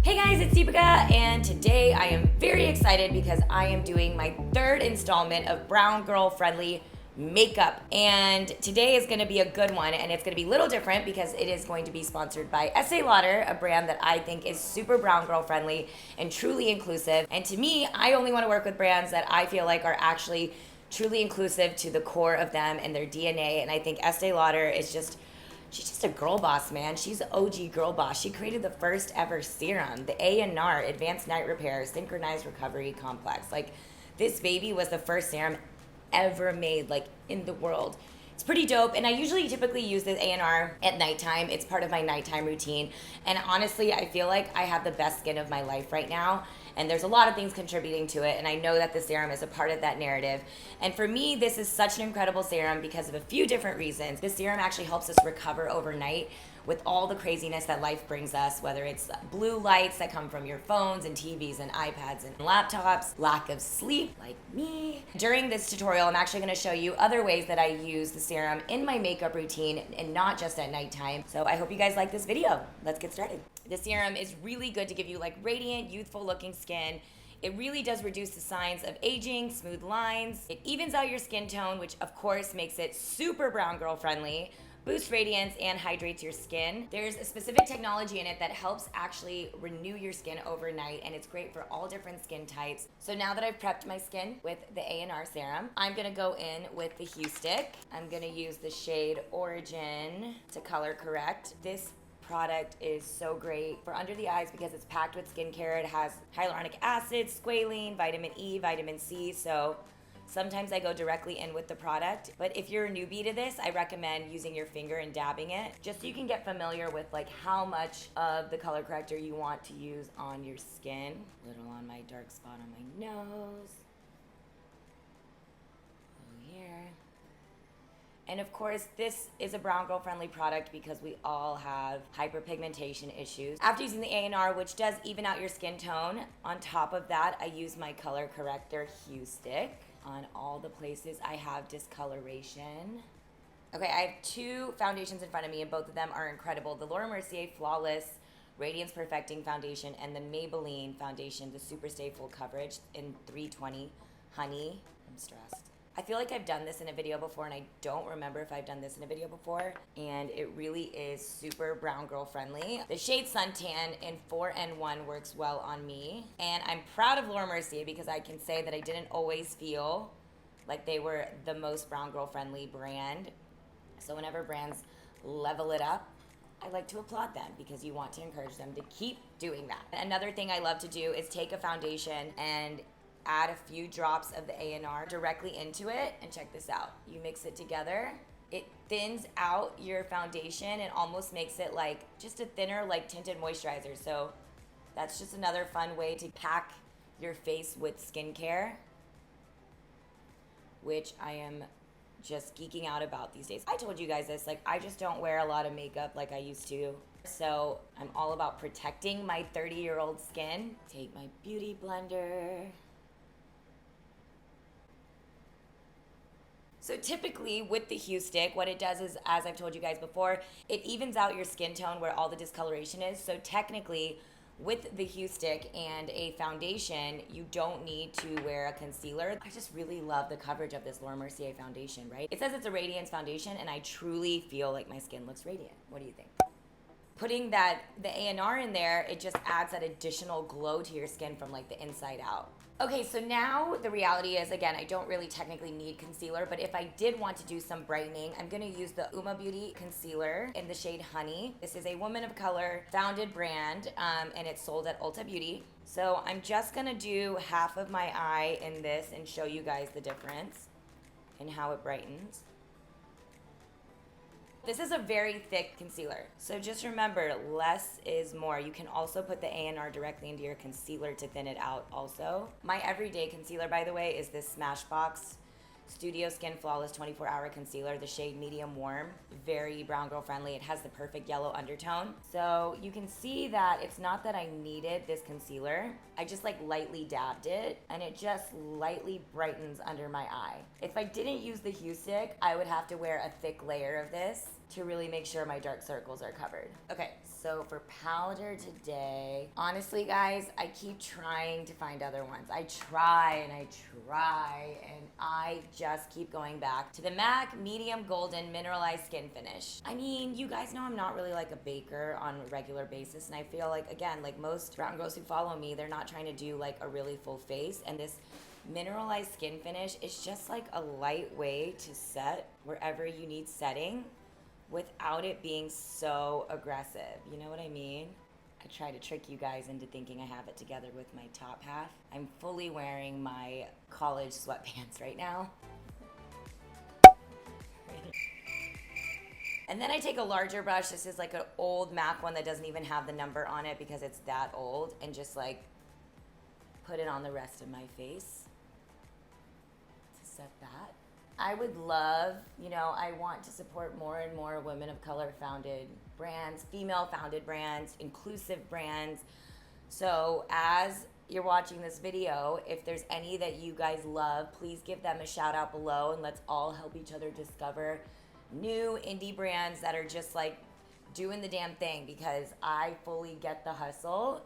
Hey guys, it's Deepica, and today I am very excited because I am doing my third installment of Brown Girl Friendly makeup. And today is gonna be a good one, and it's gonna be a little different because it is going to be sponsored by Estée Lauder, a brand that I think is super brown girl friendly and truly inclusive. And to me, I only wanna work with brands that I feel like are actually truly inclusive to the core of them and their DNA. And I think Estée Lauder is she's just a girl boss, man. She's the OG girl boss. She created the first ever serum, the ANR, Advanced Night Repair Synchronized Recovery Complex. Like, this baby was the first serum ever made, like, in the world. It's pretty dope, and I typically use this ANR at nighttime. It's part of my nighttime routine, and honestly, I feel like I have the best skin of my life right now, and there's a lot of things contributing to it, and I know that the serum is a part of that narrative. And for me, this is such an incredible serum because of a few different reasons. This serum actually helps us recover overnight with all the craziness that life brings us, whether it's blue lights that come from your phones and TVs and iPads and laptops, lack of sleep, like me. During this tutorial, I'm actually gonna show you other ways that I use the serum in my makeup routine and not just at nighttime. So I hope you guys like this video. Let's get started. The serum is really good to give you like radiant, youthful looking skin. It really does reduce the signs of aging, smooth lines. It evens out your skin tone, which of course makes it super brown girl friendly. Boosts radiance and hydrates your skin. There's a specific technology in it that helps actually renew your skin overnight, and it's great for all different skin types. So now that I've prepped my skin with the ANR serum, I'm gonna go in with the Hue Stick. I'm gonna use the shade Origin to color correct. This product is so great for under the eyes because it's packed with skincare. It has hyaluronic acid, squalene, vitamin E, vitamin C, so sometimes I go directly in with the product, but if you're a newbie to this, I recommend using your finger and dabbing it, just so you can get familiar with like how much of the color corrector you want to use on your skin. A little on my dark spot on my nose. A little here. And of course, this is a brown girl friendly product because we all have hyperpigmentation issues. After using the ANR, which does even out your skin tone, on top of that, I use my color corrector Hue Stick on all the places I have discoloration. Okay, I have two foundations in front of me, and both of them are incredible. The Mercier Flawless Radiance Perfecting Foundation and the Maybelline Foundation, the Super Stay Full Coverage in 320 Honey. I'm stressed. I feel like I've done this in a video before, and I don't remember if I've done this in a video before, and it really is super brown girl friendly. The shade Suntan in 4N1 works well on me, and I'm proud of Laura Mercier because I can say that I didn't always feel like they were the most brown girl friendly brand. So whenever brands level it up, I like to applaud them because you want to encourage them to keep doing that. Another thing I love to do is take a foundation and add a few drops of the ANR directly into it, and check this out. You mix it together, it thins out your foundation and almost makes it like just a thinner, like tinted moisturizer. So that's just another fun way to pack your face with skincare, which I am just geeking out about these days. I told you guys this, like, I just don't wear a lot of makeup like I used to. So I'm all about protecting my 30-year-old skin. Take my beauty blender. So typically with the Hue Stick, what it does is, as I've told you guys before, it evens out your skin tone where all the discoloration is. So technically, with the Hue Stick and a foundation, you don't need to wear a concealer. I just really love the coverage of this Laura Mercier foundation, right? It says it's a radiance foundation, and I truly feel like my skin looks radiant. What do you think? Putting the ANR in there, it just adds that additional glow to your skin from like the inside out. Okay, so now the reality is, again, I don't really technically need concealer, but if I did want to do some brightening, I'm gonna use the Uma Beauty Concealer in the shade Honey. This is a woman of color founded brand, and it's sold at Ulta Beauty. So I'm just gonna do half of my eye in this and show you guys the difference and how it brightens. This is a very thick concealer, so just remember, less is more. You can also put the ANR directly into your concealer to thin it out also. My everyday concealer, by the way, is this Smashbox Studio Skin Flawless 24-Hour Concealer, the shade Medium Warm. Very brown girl friendly. It has the perfect yellow undertone. So you can see that it's not that I needed this concealer. I just like lightly dabbed it, and it just lightly brightens under my eye. If I didn't use the Hue Stick, I would have to wear a thick layer of this. to really make sure my dark circles are covered. Okay, so for powder today, honestly guys, I keep trying to find other ones. I try and I just keep going back to the MAC Medium Golden Mineralized Skin Finish. I mean, you guys know I'm not really like a baker on a regular basis, and I feel like, again, like most brown girls who follow me, they're not trying to do like a really full face, and this mineralized skin finish is just like a light way to set wherever you need setting without it being so aggressive. You know what I mean? I try to trick you guys into thinking I have it together with my top half. I'm fully wearing my college sweatpants right now. And then I take a larger brush. This is like an old MAC one that doesn't even have the number on it because it's that old, and just like put it on the rest of my face to set that. I would love, you know, I want to support more and more women of color founded brands, female founded brands, inclusive brands. So as you're watching this video, if there's any that you guys love, please give them a shout out below, and let's all help each other discover new indie brands that are just like doing the damn thing, because I fully get the hustle.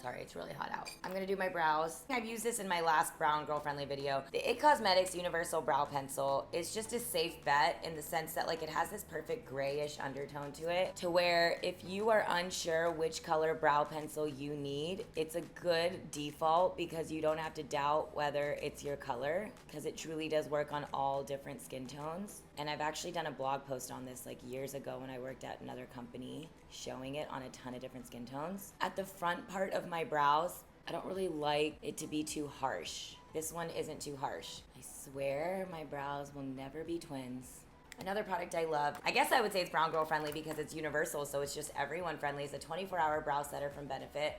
Sorry, it's really hot out. I'm gonna do my brows. I've used this in my last brown girl friendly video. The IT Cosmetics Universal Brow Pencil is just a safe bet in the sense that like it has this perfect grayish undertone to it, to where if you are unsure which color brow pencil you need, it's a good default because you don't have to doubt whether it's your color, because it truly does work on all different skin tones. And I've actually done a blog post on this like years ago when I worked at another company, showing it on a ton of different skin tones. At the front part of my brows, I don't really like it to be too harsh. This one isn't too harsh. I swear my brows will never be twins. Another product I love, I guess I would say it's brown girl friendly because it's universal, so it's just everyone friendly, is a 24-hour brow setter from Benefit.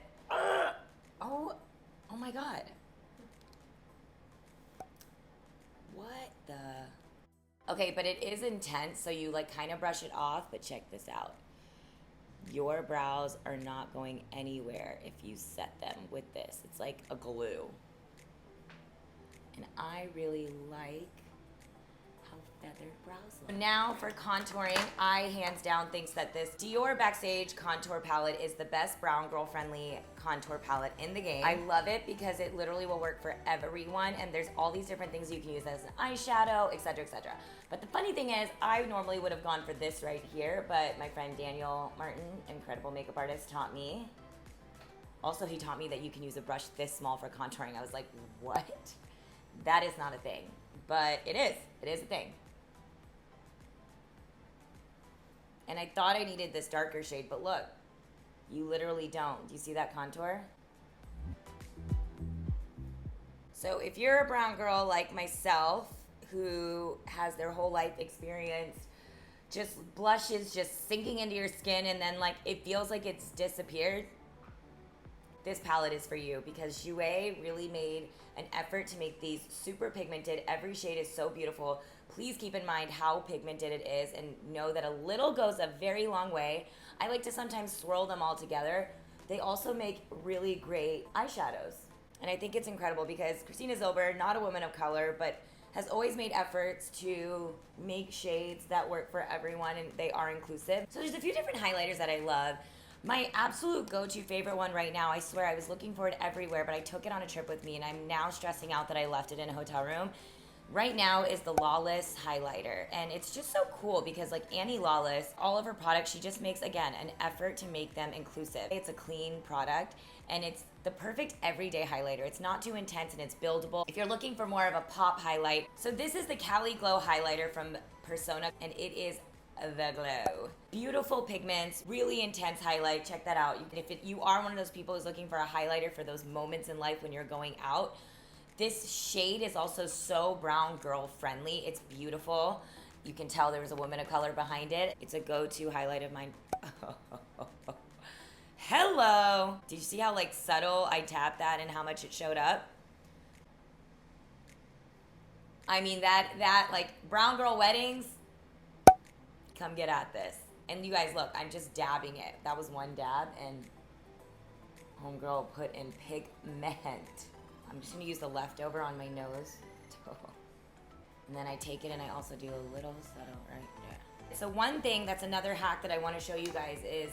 Oh my God. What the? Okay, but it is intense, so you like kind of brush it off, but check this out. Your brows are not going anywhere if you set them with this. It's like a glue. And I really like how feathered brows look. Now for contouring, I hands down thinks that this DIOR Backstage contour palette is the best brown girl friendly contour palette in the game. I love it because it literally will work for everyone, and there's all these different things you can use as an eyeshadow, etc., etc. But the funny thing is, I normally would have gone for this right here, but my friend Daniel Martin, incredible makeup artist, taught me. Also, he taught me that you can use a brush this small for contouring. I was like, what? That is not a thing, but it is. It is a thing. And I thought I needed this darker shade, but look, you literally don't. Do you see that contour? So if you're a brown girl like myself, who has their whole life experience just blushes just sinking into your skin and then like it feels like it's disappeared, this palette is for you, because JOUER really made an effort to make these super pigmented. Every shade is so beautiful. Please keep in mind how pigmented it is and know that a little goes a very long way. I like to sometimes swirl them all together. They also make really great eyeshadows. And I think it's incredible because Christina Zilber, not a woman of color, but has always made efforts to make shades that work for everyone, and they are inclusive. So there's a few different highlighters that I love. My absolute go-to favorite one right now, I swear I was looking for it everywhere, but I took it on a trip with me and I'm now stressing out that I left it in a hotel room. Right now is the Lawless highlighter, and it's just so cool because like Annie Lawless, all of her products, she just makes, again, an effort to make them inclusive. It's a clean product and it's the perfect everyday highlighter. It's not too intense and it's buildable if you're looking for more of a pop highlight. So this is the CALI Glow highlighter from Persona, and it is the glow. Beautiful pigments, really intense highlight. Check that out. You are one of those people who's looking for a highlighter for those moments in life when you're going out, this shade is also so brown girl friendly. It's beautiful. You can tell there was a woman of color behind it. It's a go-to highlight of mine. Hello. Did you see how like subtle I tapped that and how much it showed up? I mean, that like brown girl weddings, come get at this. And you guys, look, I'm just dabbing it. That was one dab, and homegirl put in pigment. I'm just gonna use the leftover on my nose. And then I take it and I also do a little subtle right there. So one thing that's another hack that I want to show you guys is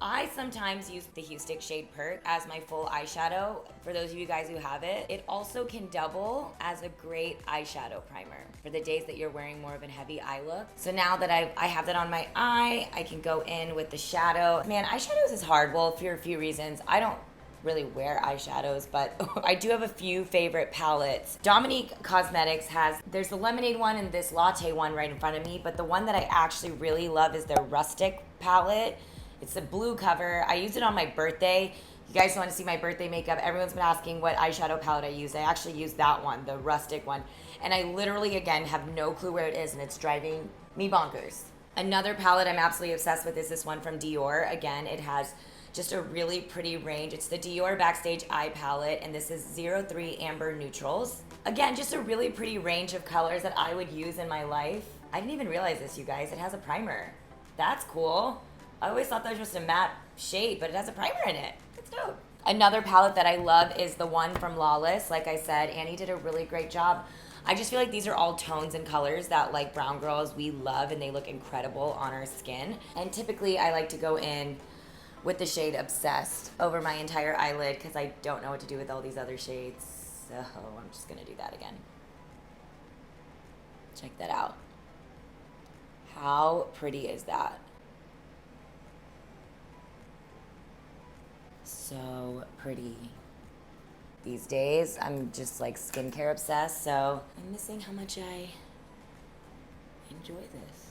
I sometimes use the Hue Stick shade Perk as my full eyeshadow. For those of you guys who have it, it also can double as a great eyeshadow primer for the days that you're wearing more of a heavy eye look. So now that I have that on my eye, I can go in with the shadow. Man, eyeshadows is hard, well, for a few reasons. I don't really wear eyeshadows, but I do have a few favorite palettes. Dominique Cosmetics there's the lemonade one and this latte one right in front of me, but the one that I actually really love is their rustic palette. It's a blue cover. I used it on my birthday. You guys want to see my birthday makeup? Everyone's been asking what eyeshadow palette I use. I actually used that one, the rustic one. And I literally, again, have no clue where it is, and it's driving me bonkers. Another palette I'm absolutely obsessed with is this one from Dior. Again, it has just a really pretty range. It's the Dior Backstage Eye Palette, and this is 03 Amber Neutrals. Again, just a really pretty range of colors that I would use in my life. I didn't even realize this, you guys. It has a primer. That's cool. I always thought that was just a matte shade, but it has a primer in it. It's dope. Another palette that I love is the one from Lawless. Like I said, Annie did a really great job. I just feel like these are all tones and colors that, like, brown girls, we love, and they look incredible on our skin. And typically I like to go in with the shade Obsessed over my entire eyelid because I don't know what to do with all these other shades. So I'm just gonna do that again. Check that out. How pretty is that? So pretty. These days, I'm just like skincare obsessed, so I'm missing how much I enjoy this.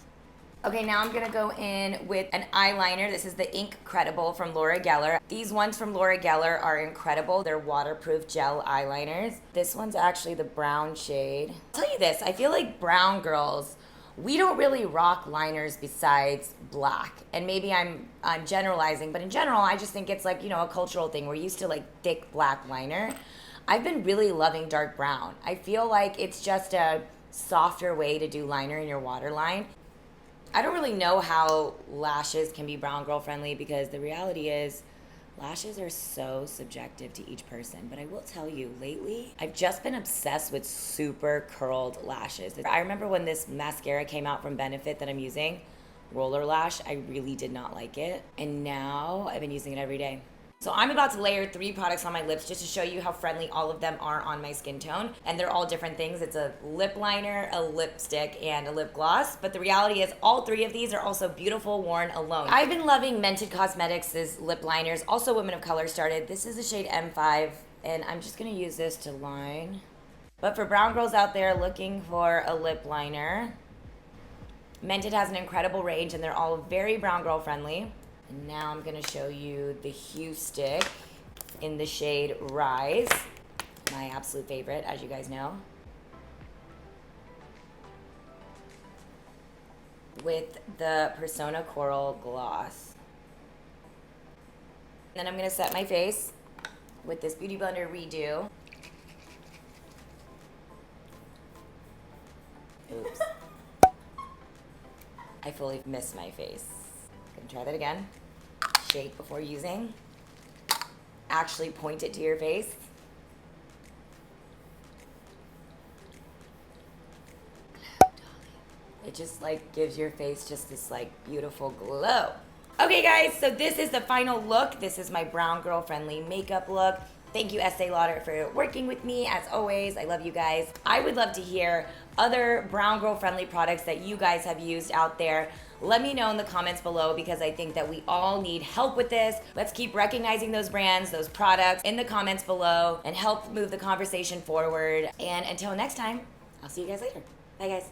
Okay, now I'm gonna go in with an eyeliner. This is the INKCREDIBLE from Laura Geller. These ones from Laura Geller are incredible. They're waterproof gel eyeliners. This one's actually the brown shade. I'll tell you this, I feel like brown girls, we don't really rock liners besides black. And maybe I'm generalizing, but in general, I just think it's like, you know, a cultural thing. We're used to like thick black liner. I've been really loving dark brown. I feel like it's just a softer way to do liner in your waterline. I don't really know how lashes can be brown girl friendly because the reality is lashes are so subjective to each person, but I will tell you, lately, I've just been obsessed with super curled lashes. I remember when this mascara came out from Benefit that I'm using, Roller Lash, I really did not like it. And now I've been using it every day. So I'm about to layer 3 products on my lips just to show you how friendly all of them are on my skin tone. And they're all different things. It's a lip liner, a lipstick, and a lip gloss. But the reality is all 3 of these are also beautiful worn alone. I've been loving Mented Cosmetics' lip liners. Also Women of Color started. This is the shade M5. And I'm just going to use this to line. But for brown girls out there looking for a lip liner, Mented has an incredible range and they're all very brown girl friendly. And now I'm gonna show you the Hue Stick in the shade Rise, my absolute favorite, as you guys know. With the Persona Coral Gloss. And then I'm gonna set my face with this Beauty Blender Redo. Oops. I fully missed my face. Gonna try that again. Shake before using. Actually point it to your face. It just like gives your face just this like beautiful glow. Okay guys, so this is the final look. This is my brown girl friendly makeup look. Thank you, Estée Lauder, for working with me. As always, I love you guys. I would love to hear other brown girl friendly products that you guys have used out there. Let me know in the comments below because I think that we all need help with this. Let's keep recognizing those brands, those products in the comments below and help move the conversation forward. And until next time, I'll see you guys later. Bye guys.